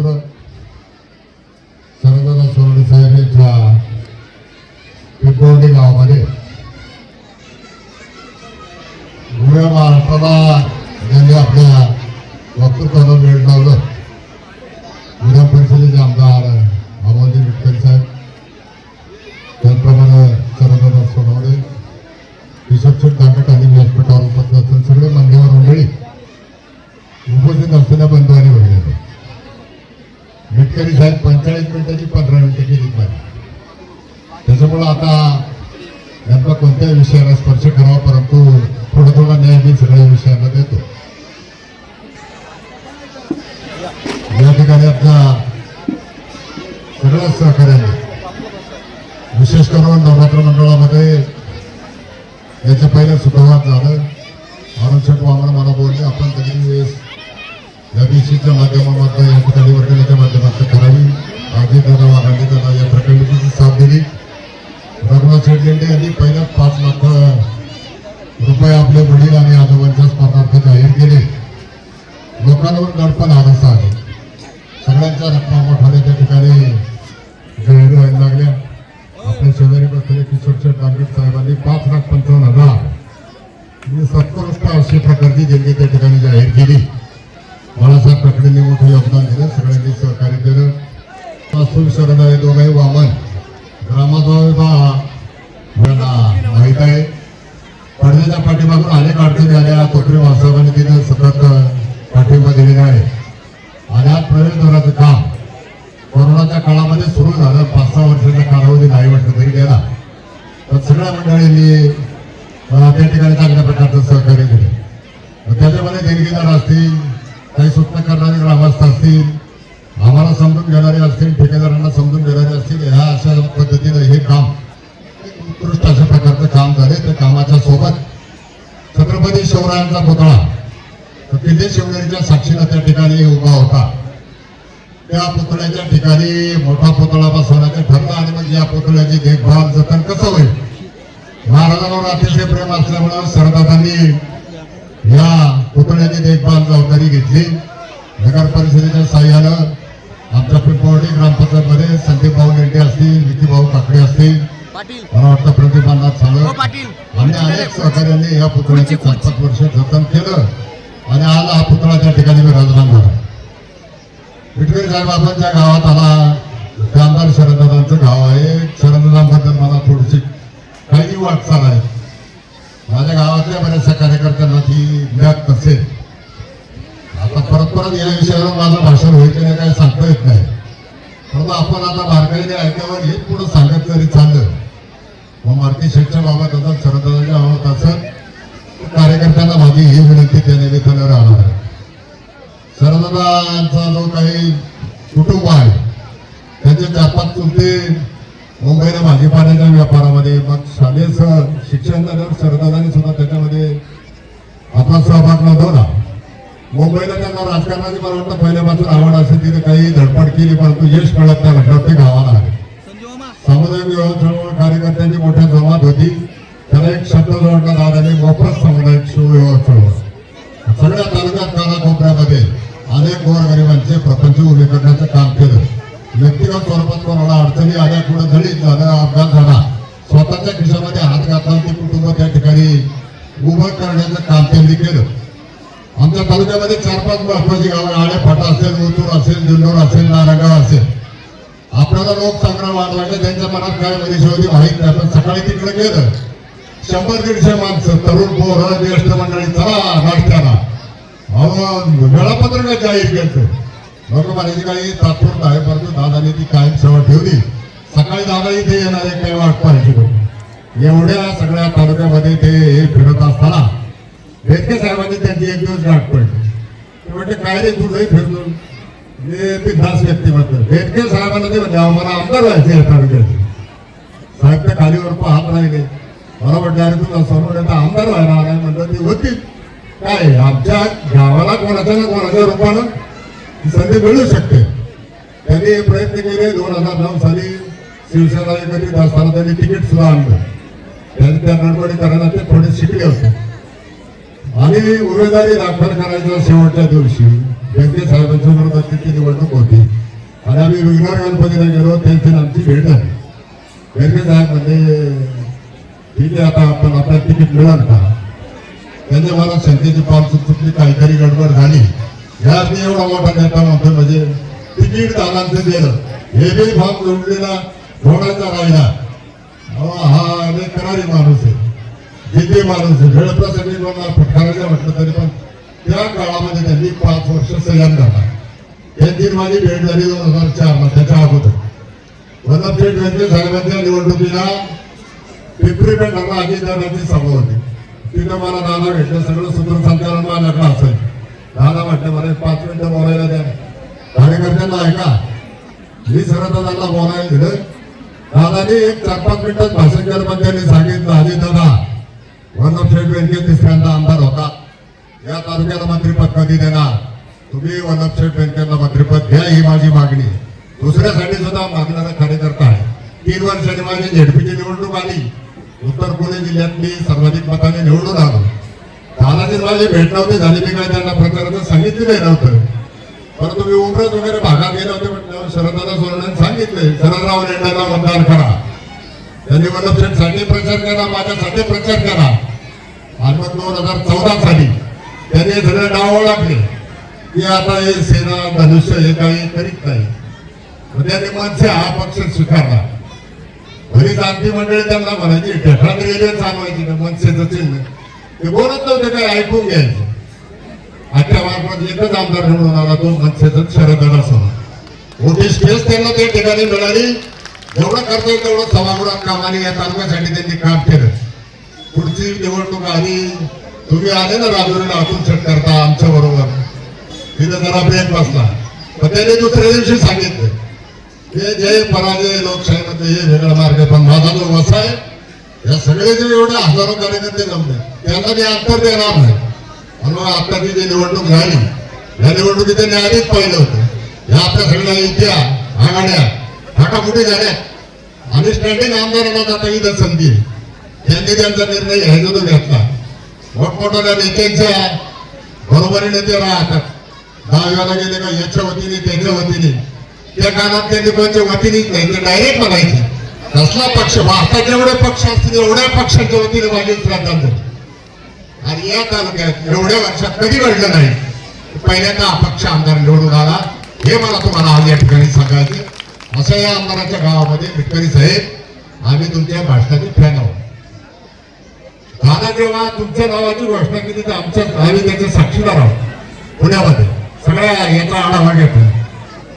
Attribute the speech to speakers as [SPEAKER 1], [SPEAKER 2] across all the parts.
[SPEAKER 1] मित्र शरददादा सोनवणे साहेब यांच्या पिंपळवंडी गावामध्ये गोव्या महाराष्ट्राला ज्यांनी आपल्या वक्तृत्वाला वेळ लावलं, विधान परिषदेचे आमदार अमोलजी विठ्ठल साहेब, त्याचप्रमाणे शरददादा सोनवणे, किशोरशेठ दांगट आणि व्यासपीठावर उपस्थित असतील सगळे मान्यवर मंडळी, उपस्थित असलेल्या बंधू आणि भगिनी, गडकरी साहेब 45 मिनिटाची 15 मिनिटं केली पाहिजे. त्याच्यामुळं आता यांना कोणत्याही विषयाला स्पर्श करावा, परंतु थोडा न्याय मी सगळ्या विषयांना देतो. या ठिकाणी आपल्या सगळ्या सहकार्याने, विशेष करून नवरात्र मंडळामध्ये याच्या पहिल्या सुप्रभात झालं. अरुणशेठ वामन मला बोलले आपण तरी वेळेस या दिवशीच्या माध्यमातून या ठिकाणी वर्गणीच्या माध्यमातून करावी. अजितदादा वाघांजीदादा या प्रकल्पाची साथ दिली. रघुनाथ शेठ लेंडे यांनी पहिल्याच 5 लाख रुपये आपले वडील आणि आजोबांच्या स्मरणार्थ जाहीर केले. लोकांवर दडपण आरसा आहे. सगळ्यांच्या रक्कमा मोठ्याने त्या ठिकाणी जाहीर व्हायला लागल्या. आपल्या शेजारी बसलेले किशोरशेठ दांगट साहेबांनी 5,55,000 ही सत्कृष्ट अशी प्रकारची देणगी त्या ठिकाणी जाहीर केली. बाळासाहेब ठाकरेंनी मोठं योगदान दिलं, सगळ्यांनी सहकार्य केलं. वास्तू शरद दोघाही वामन ग्रामसभा माहीत आहे. पडद्याच्या पाठीमागून अनेक अडचणी आल्या. कोकरी वासाहेबांनी तिथे सतत पाठिंबा दिलेला आहे. आणि आज प्रवेशद्वाराचं काम कोरोनाच्या काळामध्ये सुरू झालं. 5-6 वर्षाचा कालावधी नाही वाटलं तरी गेला. तर सगळ्या मंडळींनी त्या ठिकाणी चांगल्या प्रकारचं सहकार्य केलं. त्याच्यामध्ये देणगीदार असतील, काही सूचना करणारे ग्रामस्थ असतील, आम्हाला समजून घेणारे असतील, ठेकेदारांना समजून घेणारे असतील, ह्या अशा पद्धतीनं हे काम उत्कृष्ट अशा प्रकारचं काम झाले. त्या कामाच्या सोबत छत्रपती शिवरायांचा पुतळा किल्ले शिवनेरीच्या साक्षीला त्या ठिकाणी उभा होता. त्या पुतळ्याच्या ठिकाणी मोठा पुतळा बसवण्याचं ठरलं. आणि मग या पुतळ्याची देखभाल जतन कसं होईल, महाराजांवर अतिशय प्रेम असल्यामुळं शरददादांनी या पुतळ्याची देखभाल जबाबदारी घेतली. नगर परिषदेच्या साह्यानं आमच्या पिंपळवंडी ग्रामपंचायतमध्ये संदीप भाऊ लेंडे असतील, विकी भाऊ काकडे असतील, मला वाटतं प्रतिभानाथ साळव आणि अनेक सहकार्यांनी या पुतळ्याचे 5-5 वर्ष जतन केलं. आणि आज हा पुतळा त्या ठिकाणी विराजमान झाला. विठ्ठल साहेब आपण ज्या गावात आला ते आमदार शरददादांचं गाव आहे. शरददादांबद्दल मला थोडीशी काही वाटचाल आहे. माझ्या गावातल्या बऱ्याचशा कार्यकर्त्यांना ती ज्ञात नसेल. आता परत या विषयावर माझं भाषण होईल नाही काही सांगता येत नाही. परंतु आपण आता बारकाईने ऐकल्यावर हेच पुढं सांगत जरी चाललं मग मारुती शेठच्या बाबत असत, शरददादांच्या बाबत असत, कार्यकर्त्यांना माझी ही विनंती त्या निमित्तानं राहणार आहे. शरददादांचा जो काही कुटुंब आहे त्यांचे 4-5 चुलते मुंबईला भाजीपाल्याच्या व्यापारामध्ये, मग शालेय शिक्षण झाल्यावर शरददादांनी सुद्धा त्याच्यामध्ये आपला सहभाग नोंदवला. मुंबईला त्यांना राजकारणाची मला वाटतं पहिल्यापासून आवड असेल, तिथे काही धडपड केली परंतु यश मिळत नाही म्हटलं ते गावाला आहे. सामुदायिक विवाह चळवळ कार्यकर्त्यांची मोठ्या जमात होती. त्याला एक शब्द जोडला दादाने, मोफत सामुदायिक शिवविवाह चळवळ. सगळ्या तालुक्यात कानाकोपऱ्यामध्ये अनेक गोरगरिबांचे प्रपंच उभे करण्याचं काम केलं. व्यक्तिगत स्वरूपात कोणाला अडचणी आल्या, कुठं दलित झालं, अपघात झाला, स्वतःच्या खिशामध्ये हात घातला ते कुटुंब त्या ठिकाणी उभं करण्याचं काम त्यांनी केलं. आमच्या तालुक्यामध्ये 4-5 महत्वाची गावं, आळे फाटा असेल, मुतूर असेल, जुन्नर असेल, नारायणगाव असेल. आपल्याला लोकसंग्रह वाढवायचं त्यांच्या मनात काय होती माहीत नाही. पण सकाळी तिकडे गेलं 100-150 माणसं, तरुण पोरं, ज्येष्ठ मंडळी, चला नाश्त्याला. वेळापत्रक जाहीर केलं. बरोबर माझी काही तात्पुरतं आहे परंतु दादाने ती कायम सेवा ठेवली. सकाळी दादा इथे येणारे काही वाट पाहिजे. एवढ्या सगळ्या तालुक्यामध्ये ते फिरत असताना भेटके साहेबांनी त्यांची एक दिवस गाठ पडली. ते म्हणजे काय रे तुझंही फिरलो ते दास व्यक्तीबद्दल भेटके साहेबांना ते म्हणजे आम्हाला आमदार व्हायचे तालुक्याचे. साहेब त्या खालीवर पाहत राहिले. मला म्हटलं अरे तुला समोर आमदार व्हायला नाही म्हटलं ती होती काय आमच्या गावाला कोणाच्या ना कोणाच्या रूपानं संधी मिळू शकते. त्यांनी प्रयत्न केले. 2009 साली शिवसेना एकत्रित असताना त्यांनी तिकीट सुद्धा आणलं. त्यांनी त्या गडबडी करायला ते थोडे शिकले होते. आणि उमेदवारी दाखल करायच्या शेवटच्या दिवशी व्यंकटे साहेबांच्या विरोधात तिची निवडणूक होती. शिखर गणपतीला गेलो त्यांची आमची भेट झाली. बेरगे साहेब म्हणजे ठीक आहे, आता आपण आपल्याला तिकीट मिळाल का? त्यांच्या मला शंकेची पाल चुकली, काहीतरी गडबड झाली. यात एवढा मोठा नेता म्हणतो म्हणजे तिकीट दानांचं दिलं, हे बी भाग जोडलेला थोडासा राहिला. हा लय करारी माणूस आहे, जिद्दी माणूस आहे. वेळप्रसंगी फटकारायचं म्हटलं तरी पण त्या काळामध्ये त्यांनी 5 वर्ष संयम झाला. त्यांची माझी भेट झाली 2004 ला. त्याच्या अगोदर वल्लभशेठ बेनके साहेबांच्या निवडणुकीला पिंपरी पेठाला अजितदादांची सभा होती. तिथं मला दादा भेटलं, सगळं सूत्रसंचालन माझ्याकडे असेल. दादा म्हटलं मला 5 मिनिटं बोलायला द्या, कार्यकर्त्यांना ऐका. मी सरळ दादांना बोलायला दिलं. दादानी एक 4-5 मिनिटात भाषण केलं, पण त्यांनी सांगितलं अजितदादा वल्लभशेठ बेनके तिसऱ्यांदा आमदार होता, या तालुक्याला मंत्रिपद कधी देणार? तुम्ही वल्लभशेठ बेनकेला मंत्रिपद घ्या, ही माझी मागणी. दुसऱ्यासाठी सुद्धा मागणारा कार्यकर्ता आहे. 3 वर्षांनी माझी झेडपीची निवडणूक आली, उत्तर पुणे जिल्ह्यातली सर्वाधिक मताने निवडून आलो. दादाची माझी भेट नव्हती झाली, मी काय त्यांना प्रचाराचं सांगितलेलं नव्हतं. परंतु मी उमरत वगैरे भागात गेले होते म्हटल्यावर शरददादा सोनवणे सांगितले शरदराव लेंडाला मतदान करा. त्यांनी वल्लभशेठसाठी प्रचार केला, माझ्यासाठी प्रचार केला. आणि मग 2014 साली त्यांनी सगळे नाव ओळखले की आता हे सेना धनुष्य हे काही करीत नाही. त्यांनी मनसे हा पक्ष स्वीकारला. बरीच आमची मंडळी त्यांना म्हणायची ढेकळात रेल्वे चालवायची ना मनसेचं चिन्ह, ते बोलत नव्हते, काय ऐकून घ्यायचे. आजच्या मार्फत एकच आमदार निवडून आला, तो मनसेचं शरददादा सोनवणे. मोठी स्पेस त्यांना त्या ठिकाणी मिळाली. जेवढं करता येईल तेवढं सभागृहात कामाने या तालुक्यासाठी त्यांनी काम केलं. पुढची निवडणूक आली, तुम्ही आले ना राजुरीला अतुल करता आमच्या बरोबर, तिथं जरा ब्रेक बसला. पण त्यांनी दुसऱ्या दिवशी सांगितलं हे जय पराजय लोकशाहीमध्ये हे वेगळा मार्ग, पण माझा जो वसा आहे या सगळे जे एवढे हजारो कार्यकर्ते जमले त्यांना मी अंतर देणार नाही. आणि मग आताची जी निवडणूक झाली, या निवडणुकीत त्यांनी आधीच पाहिलं होतं. या आपल्या सगळ्या युत्या आघाड्या फाटाफुटी झाल्या आणि स्टँडिंग आमदारांना जाता इथं संधी आहे. त्यांनी त्यांचा निर्णय घ्यायचा तो घेतला. मोठमोठ्या नेत्यांच्या बरोबरीने ते राहतात. दहाव्याला गेले का याच्या वतीने त्याच्या वतीने, त्या काळात त्यांनी कोणत्या वतीनेच नाही, ते डायरेक्ट म्हणायचे कसला पक्ष, भारतात जेवढे पक्ष असतील एवढ्या पक्षांच्या वतीने माझी श्रद्धांजली. आणि या तालुक्यात एवढ्या वर्षात कधी घडलं नाही. पहिल्यांदा अपक्ष आमदार निवडून आला, हे मला तुम्हाला आज या ठिकाणी सांगायचं. असं या आमदाराच्या गावामध्ये मिटकरी साहेब आम्ही तुमच्या भाषणाचे फॅन आहोत. दादा जेव्हा तुमच्या नावाची घोषणा केली तर आम्ही त्याचे साक्षीदार आहोत. पुण्यामध्ये सगळ्या याचा आढावा घेतो.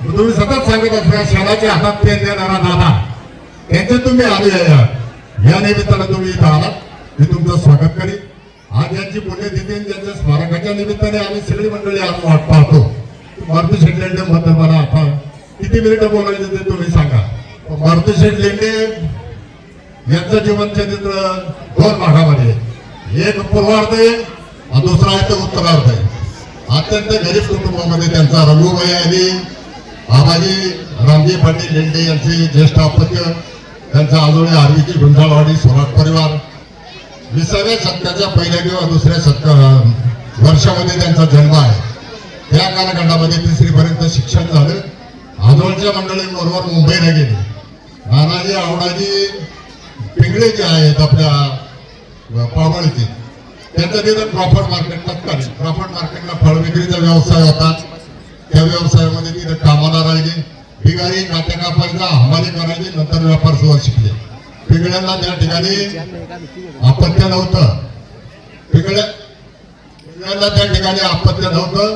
[SPEAKER 1] तुम्ही सतत सांगत असल्या शहराच्या हातात पेन देणारा दादा, त्यांचे तुम्ही आले या निमित्तानं तुम्ही इथं आलात, मी तुमचं स्वागत करीन. आज यांची पुण्यतिथी त्यांच्या स्मारकाच्या निमित्ताने आम्ही सगळी मंडळी आज वाट पाहतो. मारुती शेठ लेंडे बद्दल मला आता किती मिनिटं बोलायचं ते तुम्ही सांगा. मारुती शेठ लेंडे यांचं जीवनचरित्र 2 भागामध्ये, एक पूर्वार्ध आहे आणि दुसरा आहे तर उत्तरार्ध आहे. अत्यंत गरीब कुटुंबामध्ये त्यांचा रघुबाई आणि बाबाजी रामजी पाटील लेंडे यांचे ज्येष्ठ अपत्य, त्यांचा आजोळी आर्वीची गुंजाळवाडी सोराट परिवार. 20व्या शतकाच्या पहिल्या किंवा दुसऱ्या वर्षामध्ये त्यांचा जन्म आहे. त्या कालखंडामध्ये 3री पर्यंत शिक्षण झालं. आजोळच्या मंडळींबरोबर मुंबईला गेले. नानाजी आवडाजी पिंगळे जे आहेत आपल्या पावळीचे, त्यांचं तिथं क्रॉफर्ड मार्केट तत्कालीन क्रॉफर्ड मार्केटला फळ विक्रीचा व्यवसाय होता. त्या व्यवसायामध्ये तिथं कामाला राहिले. भिगारी नाट्य कापायचा, हमाली करायची, नंतर व्यापार सुद्धा शिकले. पिंगळ्यांना त्या ठिकाणी अपत्य नव्हतं. पिंगळ्यांना त्या ठिकाणी अपत्य नव्हतं.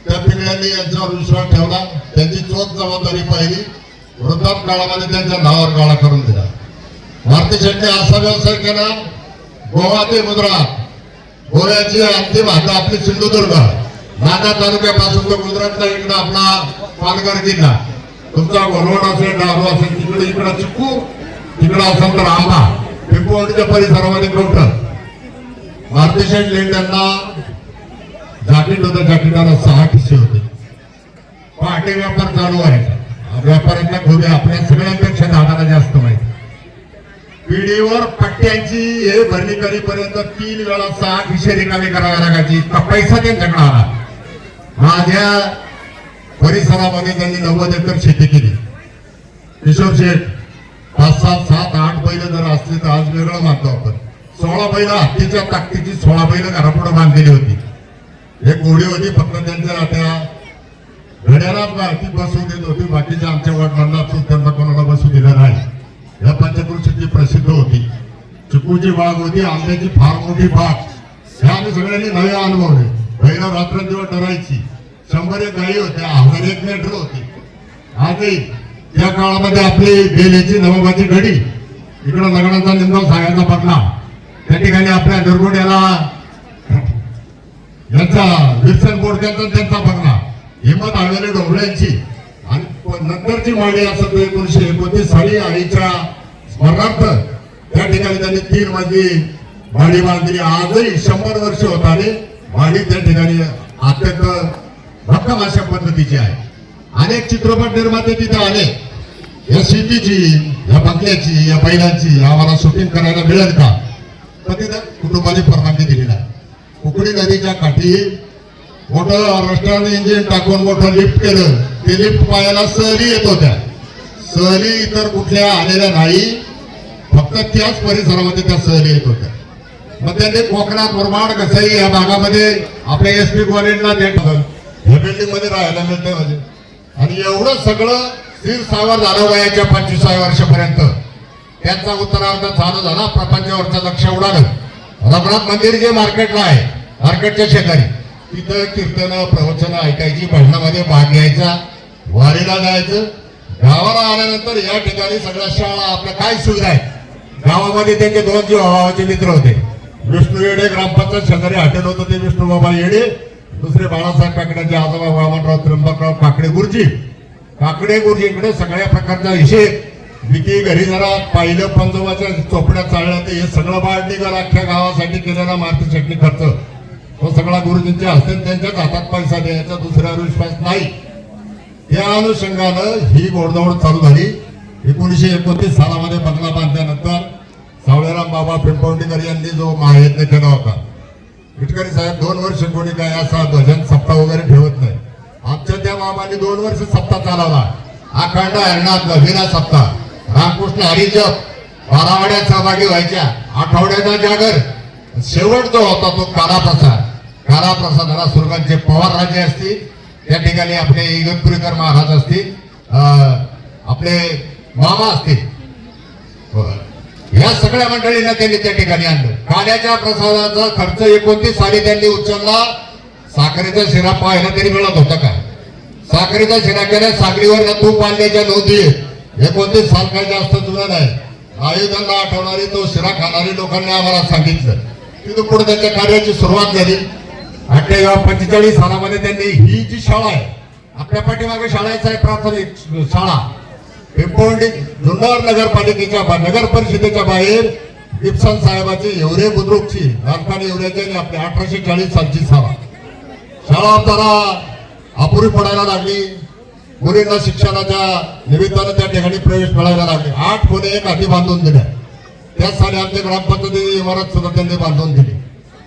[SPEAKER 1] त्या पिंगळ्यांनी यांच्यावर विश्वास ठेवला, त्यांची चोख जबाबदारी पाहिली. वृद्धाप काळामध्ये त्यांच्या नावावर गाळा करून दिला. मारुती शेठने असा व्यवसाय केला, गोवा ते गुजरात, गोव्याची अंतिम हाता आपली सिंधुदुर्ग, नांदा तालुक्यापासून तो गुजरातला इकडं आपला पालघर जिल्हा, तुमचा गोरवड असेल, डारू असेल, तिकडे इकडं चिक्कू, तिकडं असेल तर आंबा, पिंपवणीच्या परिसरामध्ये कवठर. मारुती शेठ लेंड्यांना जाकीट होतं, जाकीटाला 6 खिसे होते. पहाटे व्यापार चालू व्हायचा. व्यापारातल्या खोबी आपल्या सगळ्यांपेक्षा दादाला जास्त माहिती. पिढीवर पट्ट्यांची हे भरणी करीपर्यंत 3 वेळा 6 खिसे रिकामी कराव्या लागायची. इतका पैसा त्यांच्याकडे आला. माझ्या परिसरामध्ये त्यांनी 90 एकर शेती केली. किशोर शेठ 5, 7, 7, 8 बैल जर असली तर आज वेगळं मानतो आपण. 16 बैल हत्तीच्या ताकदीची 16 बैल घरापुढे बांधलेली होती. एक घोडी होती फक्त त्यांच्या त्या घड्याळात ती बसू देत होती. बाकीच्या आमच्या वडिलांना त्यांना कोणाला बसू दिलं नाही. या पंचक्रोशीची प्रसिद्ध होती. चिकूची बाग होती, आंब्याची फार मोठी बाग. हे आम्ही सगळ्यांनी नवे अनुभवले. पहिला रात्रंदिवस डरायची. 100 एक गाई होत्या, 1001 मेंढरं होती. आजही त्या काळामध्ये आपली बेलेची नवबाची घडी इकडं लग्नाचा निंबाव सांगायचा पडला. त्या ठिकाणी आपल्या दुर्गोड्याला यांचा विल्सन बोडक्यांचा त्यांचा बघला. हिंमत आलेली डोंबळ्यांची आणि नंतरची माडी असं 1929 साली आईच्या स्मरणार्थ त्या ठिकाणी त्यांनी 3 मजली माडी बांधली. आजही 100 वर्ष होत आले. माडी त्या ठिकाणी अत्यंत भक्कम अशा पद्धतीची आहे. अनेक चित्रपट निर्माते तिथे आले. या शेतीची, या बंगल्याची, या बैलांची आम्हाला शूटिंग करायला मिळेल का? तर तिथे कुटुंबाने परवानगी दिली नाही. कुकडी नदीच्या काठी मोठं रस्त्याने इंजिन टाकून मोठं लिफ्ट केलं. ते लिफ्ट पायाला सहली येत होत्या. सहली इतर कुठल्या आलेल्या नाही, फक्त त्याच परिसरामध्ये त्या सहली येत होत्या. मग त्यांनी कोकणात मुरबाड घसाई या भागामध्ये आपल्या एसपी कॉलेजला या बिल्डिंग मध्ये राहायला मिळते म्हणजे. आणि एवढं सगळं स्थिर सावर झालं वयाच्या 25व्या वर्षापर्यंत. त्यांचा उत्तरार्ध चालू झाला. प्रपंचावरचं लक्ष उडालं. रघुनाथ मंदिर जे मार्केटला आहे, मार्केटच्या शेजारी, तिथं कीर्तन प्रवचन ऐकायची, भजनामध्ये भाग घ्यायचा, वारीला जायचं. गावाला आल्यानंतर या ठिकाणी सगळ्या शाळा, आपल्या काय सुविधा आहे. गावामध्ये त्यांचे 2 जीवाचे मित्र होते. विष्णू येडे ग्रामपंचायत शेजारी हॉटेल होतं, ते विष्णूबाबा येडे. दुसरे बाळासाहेब काकड्यांचे आजोबा वामनराव त्र्यंबकराव काकडे गुरुजी. काकडे गुरुजीकडे सगळ्या प्रकारचा हिशेब, विकी घरी जरा पाहिलं, पंजोबाच्या चोपड्यात चाललं, ते हे सगळं बाळणीकर अख्ख्या गावासाठी केलेला मारुती चटणी खर्च तो सगळा गुरुजींच्या हस्ते. त्यांच्याच हातात पैसा द्यायचा, दुसऱ्यावर विश्वास नाही. या अनुषंगानं ही घोडदौड चालू झाली. 1929 सालामध्ये बंगला बांधल्यानंतर सावळेराम बाबा पिंपवंडीकर यांनी जो महायज्ञ केला होता. इटकरी साहेब 2 वर्ष कोणी काय असा भजन सप्ताह वगैरे ठेवत नाही. आमच्या त्या मामाने 2 वर्ष सप्ताह चालवला. अखंड हरणात विना सप्ताह, रामकृष्ण हरिजप, 12 वाड्यात सहभागी व्हायच्या. आठवड्याचा जागर, शेवट जो होता तो कालाप्रसाद. कालाप्रसादाला सुरगांचे पवार राजे असतील, त्या ठिकाणी आपले इगतपुरीकर महाराज असतील, आपले मामा असतील, या सगळ्या मंडळींना त्यांनी त्या ठिकाणी आणलं. काल्याच्या प्रसादाचा खर्च 29 साली त्यांनी उचलला. साखरेचा शिरा पाहायला तरी मिळत होता का? साखरेचा शिरा केल्या, साखरीवर तूप आणल्याच्या नोंदी 29 साल काही जास्त जुना नाही. आयुधांना आठवणारी, तो शिरा खाणारी लोकांनी आम्हाला सांगितलं. तिथून पुढे त्यांच्या कार्याची सुरुवात झाली. 45 सालामध्ये त्यांनी ही जी शाळा आहे, आपल्या पाठीमागे शाळेचा आहे प्राथमिक शाळा, पिंपवंडी जुन्नर नगरपालिकेच्या नगर परिषदेच्या बाहेर इब्सन साहेबाची एवढे बुद्रुकची राजधानी एवढ्याची आपली 1840 सालची शाळा जरा अपुरी पडायला लागली. मुलींना शिक्षणाच्या निमित्तानं त्या ठिकाणी प्रवेश मिळायला लागले. 8 खोले एक हाती बांधून दिल्या. त्याच साली आमच्या ग्रामपंचायतीची इमारत सुद्धा त्यांनी बांधून दिली.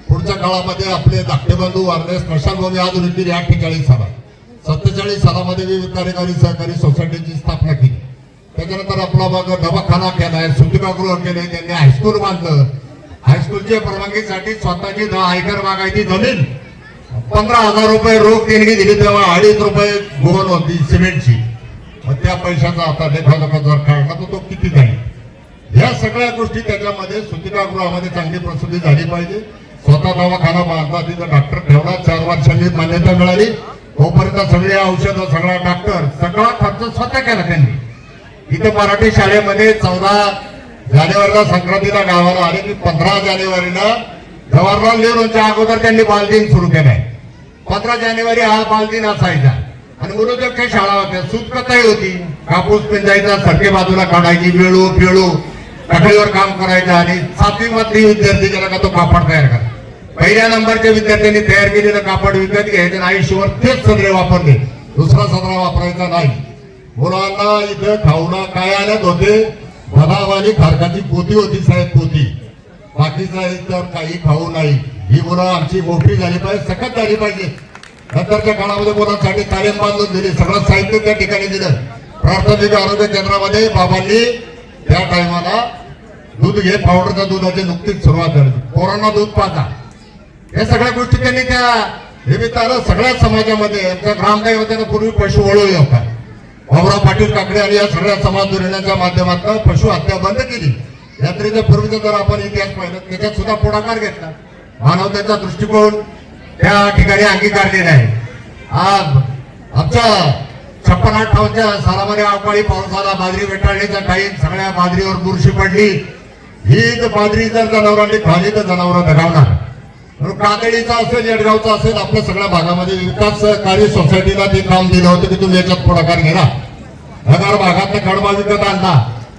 [SPEAKER 1] पुढच्या काळामध्ये आपले धाकटे बंधू वारणे स्मशानभूमी आधुनिक केली 48 सालात. 47 सालामध्ये विविध कार्यकारी सहकारी सोसायटीची स्थापना केली. त्याच्यानंतर आपला मग दवाखाना केलाय, सुविधागृह केले, त्यांनी हायस्कूल बांधलं. हायस्कूलच्या परवानगीसाठी स्वतःची 10 एकर बागायती जमीन, 15,000 रुपये रोख देणगी दिली. तेव्हा 2.5 रुपये गोवन होती सिमेंटची. मग त्या पैशाचा आता लेखाजोखा जर काढला तर तो किती जाईल. या सगळ्या गोष्टी त्याच्यामध्ये सुविधागृहामध्ये चांगली प्रसिद्धी झाली पाहिजे. स्वतः दवाखाना बांधला, तिथं डॉक्टर ठेवला. 4 वर्षांनी मान्यता मिळाली. तोपर्यंत सगळे औषधं, सगळा डॉक्टर, सगळा खर्च स्वतः केला त्यांनी. इथे मराठी शाळेमध्ये 14 जानेवारीला संक्रांतीला गावाला आले की 15 जानेवारीला जवाहरलाल नेहरूंच्या अगोदर त्यांनी बालदिन सुरू केलाय. 15 जानेवारी हा बालदिन असायचा. आणि मुलोदयच्या शाळा होत्या, सूतकताई होती, कापूस पिंजायचा, सरके बाजूला काढायची, वेळू पिळू कठडीवर काम करायचं. आणि 7वी मधली विद्यार्थी गेला का तो कापड तयार करा. पहिल्या नंबरच्या विद्यार्थ्यांनी तयार केलेलं कापड विकत घ्यायचं आणि आयुष्यभर तेच सदरे वापरले, दुसरा सदरा वापरायचा नाही. मुलांना इथं खाऊना काय आणत होते, बदावाली खारकाची पोती होती साहेब, पोती. बाकीचा इतर काही खाऊ नाही. ही मुलं आमची मोठी झाली पाहिजे, सकत झाली पाहिजे. नंतरच्या काळामध्ये मुलांसाठी तालीम बांधून दिली, सगळं साहित्य त्या ठिकाणी दिलं. प्राथमिक आरोग्य केंद्रामध्ये बाबांनी त्या टायमाला दूध घे पावडरच्या दुधाची नुकतीच सुरुवात झाली. पोरांना दूध पाजा या सगळ्या गोष्टी त्यांनी त्या निमित्तानं सगळ्या समाजामध्ये आमच्या ग्रामदैवतानं पूर्वी पशु वळवले होता. भाऊराव पाटील काकडे आणि या सगळ्या समाज धोरणाच्या माध्यमातून पशु हत्या बंद केली. यात्रेच्या पूर्वीचा जर आपण इतिहास पाहिला त्याच्यात सुद्धा पुढाकार घेतला. मानवतेचा दृष्टिकोन त्या ठिकाणी अंगीकारलेला आहे. आज आमच्या 56-58 सालामध्ये अवकाळी पाऊस आला, बाजरी वेटाळण्याच्या काही सगळ्या बाजरीवर बुरशी पडली. ही बाजरी जर जनावरांनी खाली तर जनावर दगावणार. कातडीचा असेल, येडगावचा असेल, आपल्या सगळ्या भागामध्ये विकास सहकारी सोसायटीला ते काम दिलं होतं की तुम्ही याच्यात पुढाकार घ्या. नगर भागातला कडबा विकत आणला,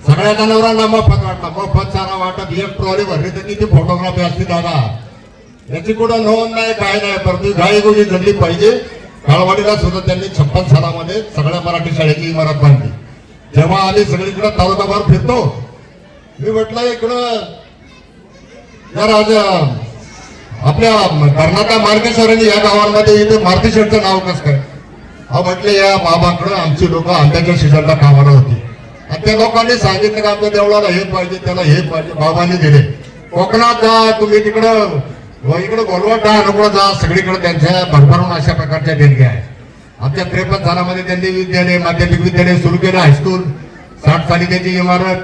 [SPEAKER 1] सगळ्या जनावरांना मोफत वाटला. मोफत चारा वाटत एक ट्रॉली भरली तर किती फोटोग्राफी असते दादा. याची कुठं नोंद नाही काय नाही, परंतु गाई गोळी जडली पाहिजे. काळवाडीला सुद्धा त्यांनी 56 सालामध्ये सगळ्या मराठी शाळेची इमारत बांधली. जेव्हा आम्ही सगळीकडे तालुकाभर फिरतो, मी म्हटलं इकडं जरा आपल्या कर्नाटक मार्केश्वरांनी या गावांमध्ये इथे मारुती शेठचं नाव कसं काय? हा म्हटले या बाबाकडं आमची लोक आंब्याच्या सीझनला कामाला होती आणि त्या लोकांनी सांगितलं की आपल्या देवळाला हे पाहिजे, त्याला हे पाहिजे. बाबांनी दिले. कोकणात जा तुम्ही, तिकडं इकडं गोलवाट जा, नको जा, सगळीकडे त्यांच्या भरभरून अशा प्रकारच्या देणग्या आहेत. आमच्या 53 सालामध्ये त्यांनी विद्यालय, माध्यमिक विद्यालय सुरू केलं, हायस्कूल. 60 साली त्याची इमारत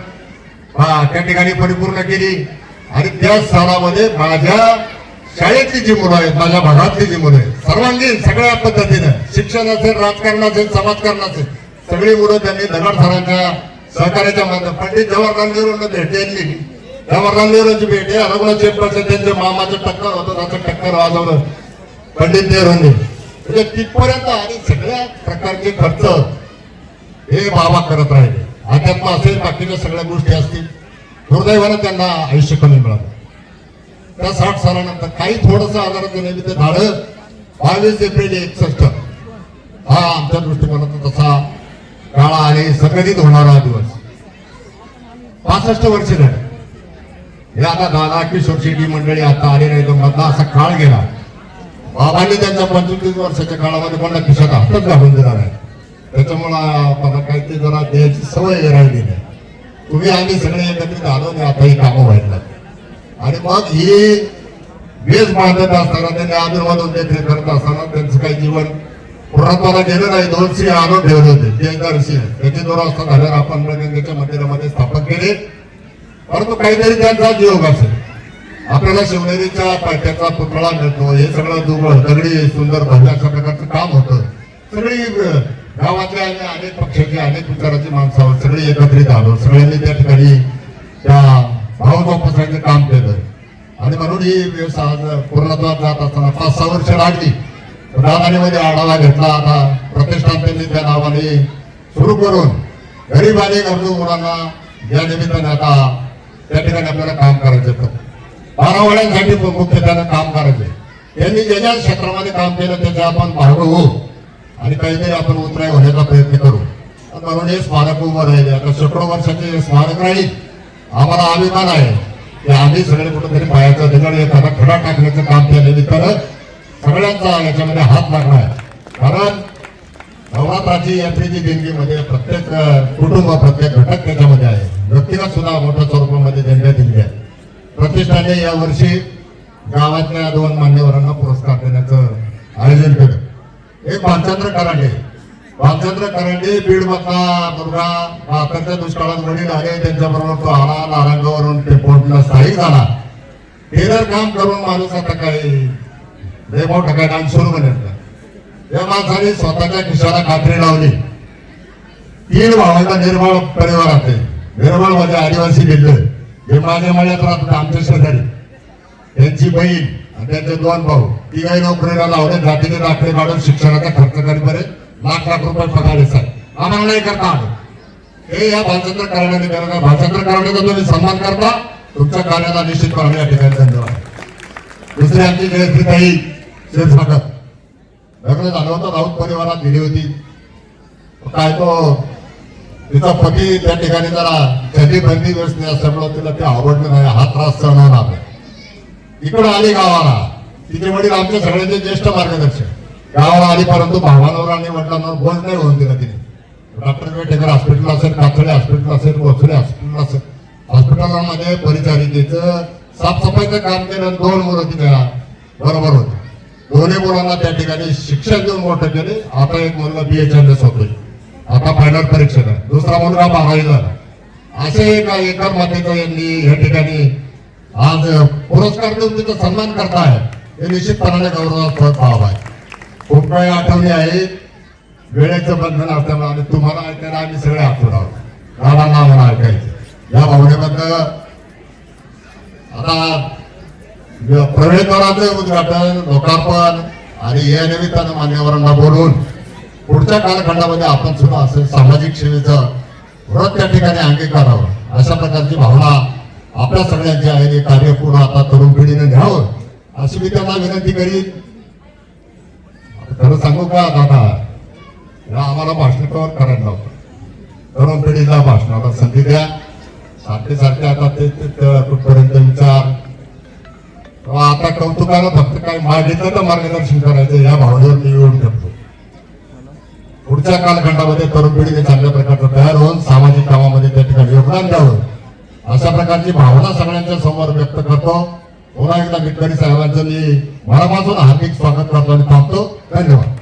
[SPEAKER 1] त्या ठिकाणी परिपूर्ण केली. आणि त्याच सालामध्ये माझ्या शाळेतली जी मुलं आहेत, माझ्या भागातली जी मुलं आहेत, सर्वांगीण सगळ्या पद्धतीनं शिक्षण असेल, राजकारण असेल, समाजकारण असेल, सगळी मुलं त्यांनी दगड सरांच्या सहकार्याच्या माध्यमात पंडित जवाहरलाल नेहरूंना भेट दिली. जवाहरलाल नेहरूंची भेट आहे. रघुनाथ चेप्परचं त्यांच्या मामाचं टक्कर होतं, त्याचं टक्कर वाजवलं पंडित नेहरूंनी. म्हणजे तिथपर्यंत आणि सगळ्या प्रकारचे खर्च हे बाबा करत राहिले. अध्यात्म असेल, बाकीच्या सगळ्या गोष्टी असतील. दुर्दैवानं त्यांना आयुष्य कमी मिळालं. त्या 60 सालानंतर काही थोडंसं आजाराचं निमित्त झालं. 22 एप्रिल 61 हा आमच्या दृष्टिकोनाचा तसा काळा आणि संघटित होणारा दिवस. 65 वर्ष झाले. हे आता दादा किशोर शेट्टी मंडळी आता आली नाही, तर मधला असा काळ गेला. बाबांनी त्यांच्या 25 वर्षाच्या काळामध्ये कोणत्या खिशात हातच घालून दिला नाही. त्याच्यामुळे मला काही ते जरा द्यायची सवय राहिली नाही. तुम्ही आम्ही सगळे एकत्रित आलो आणि आता ही कामं व्हायला. आणि मग ही वेज बांधत असताना त्यांनी आदरमधून देखरेख करत असताना त्यांचं काही जीवन पुरातवाला गेलं नाही. 2 सिंह आणून ठेवले होते, 1000 सिंह. त्याचे 2 वाजता झाल्यावर आपण त्यांच्या मंदिरामध्ये स्थापन केले. परंतु काहीतरी त्यांचा जीव असेल. आपल्याला शिवनेरीच्या पायथ्याचा पुतळा मिळतो, हे सगळं दुबळ दगडी सुंदर भव्य अशा प्रकारचं काम होतं. सगळी गावातल्या अनेक पक्षाची, अनेक विचाराची माणसं सगळी एकत्रित आलो. सगळ्यांनी त्या ठिकाणी त्या भाव जोपासायचं काम केलं. आणि म्हणून ही व्यवसाय पूर्णत्वात जात असताना 5-6 वर्ष लागली. दादाने मध्ये आढावा घेतला. आता प्रतिष्ठान त्यांनी त्या नावाने सुरू करून गरीब आणि गरजू मुलांना या निमित्ताने आता त्या ठिकाणी आपल्याला काम करायचं होतं. बारावाड्यांसाठी मुख्यत्यानं काम करायचे. त्यांनी ज्या ज्या क्षेत्रामध्ये काम केलं त्याच्या आपण भाग होऊ आणि काहीतरी आपण उतराई होण्याचा प्रयत्न करू. म्हणून हे स्मारक उभं राहिले. आता शेकडो वर्षाचे स्मारक राहील. आम्हाला अभिमान आहे की आम्ही सगळे कुठेतरी पायाचा दगड एखादा खडा टाकण्याचं काम त्या निमित्तानं सगळ्यांचा याच्यामध्ये हात लागला आहे. कारण नवरात्राची यात्रेची देणगीमध्ये प्रत्येक कुटुंब, प्रत्येक घटक त्याच्यामध्ये आहे. व्यक्तिगत सुद्धा मोठ्या स्वरूपामध्ये देणग्या दिल्या आहेत. प्रतिष्ठाने यावर्षी गावातल्या 2 मान्यवरांना पुरस्कार देण्याचं आयोजन केलं. एक भालचंद्र करांडे बीड मधला मुलगा. आताच्या दुष्काळात वडील आले, त्यांच्याबरोबर तो आला. नारायणगाववरून ते पोर्टला स्थायिक झाला. टेलर काम करून माणूस आता काही रेमोट टाकायला सुरू बनवलं. या माणसाने स्वतःच्या खिशाला कात्री लावली. 3 भावांचा निर्मळ परिवारात. निर्मळ म्हणजे आदिवासी जिल्हे हे माझ्या मळ्यात राहतात आमच्या शेजारी. त्यांची बहीण आणि त्यांचे 2 भाऊ तिघाही नोकरीला लावले. जातीने दाखले काढून शिक्षणाचा खर्च करीपर्यंत लाख रुपये पगार येतात. आम्हाला नाही करता आलं. हे या भालचंद्र कराड्याने केलं. भालचंद्र कराड्याचा तुम्ही सन्मान करता, तुमच्या कार्याला निश्चितपणे या ठिकाणी धन्यवाद. दुसरी आमची जयश्रीताई क्षीरसागर लग्न झालं होतं, राऊत परिवारात दिली होती. काय तो तिचा पती त्या ठिकाणी जरा कधी बंदी व्यवस्थित असल्यामुळे तिला ते आवडलं नाही. हा त्रास सहन होणार. इकडं आली गावाला. तिचे वडील आमच्या सगळ्यांचे ज्येष्ठ मार्गदर्शक. गावाला आली, परंतु भावांवर आणि वडिलांवर बोल नाही होऊन दिला तिने. डॉक्टर विठेकर हॉस्पिटल असेल, कातळे हॉस्पिटल असेल, भोसले हॉस्पिटल असेल, हॉस्पिटलांमध्ये परिचारिकेचं साफसफाईचं काम केलं. 2 मुलं तिथे बरोबर होते. दोन्ही मुलांना त्या ठिकाणी शिक्षण देऊन मोठं केले. आता एक मुलगा BHMS होतोय, आता फायनल परीक्षेत आहे. दुसरा मुलगा 12वी झाला. असे एका मातेचा यांनी या ठिकाणी आज पुरस्कार देऊन तिचा सन्मान करताय. हे निश्चितपणाने गौरवास्पद भाव आहे. खूप काही आठवणी आहेत. वेळेचं बंधन असल्यामुळे आणि तुम्हाला ऐकायला आम्ही सगळे आतुर आहोत. गावांना म्हणून ऐकायचं या भावनेबद्दल आता प्रवेशद्वाराचं उद्घाटन, लोकार्पण आणि या निमित्तानं मान्यवरांना बोलून पुढच्या कालखंडामध्ये आपण सुद्धा असं सामाजिक सेवेचं व्रत त्या ठिकाणी अंगीकारावं अशा प्रकारची भावना आपल्या सगळ्यांची आहे. हे कार्य पूर्ण आता तरुण पिढीने घ्यावं अशी मी त्यांना विनंती करीन. खरं सांगू का दादा, आम्हाला भाषण कवर करायला नव्हतं. तरुण पिढीला भाषणाला संधी द्या. सारखे आता ते कुठपर्यंत विचार. आता कौतुकाला फक्त काय मागितलं तर मार्गदर्शन करायचं या भावनेवर मी येऊन ठेवतो. पुढच्या कालखंडामध्ये तरुण पिढीने चांगल्या प्रकारचं तयार होऊन सामाजिक कामामध्ये त्या ठिकाणी योगदान द्यावं अशा प्रकारची भावना सगळ्यांच्या समोर व्यक्त करतो. पुन्हा एकदा गडकरी साहेबांचं मी मनापासून हार्दिक स्वागत करतो आणि थांबतो. धन्यवाद.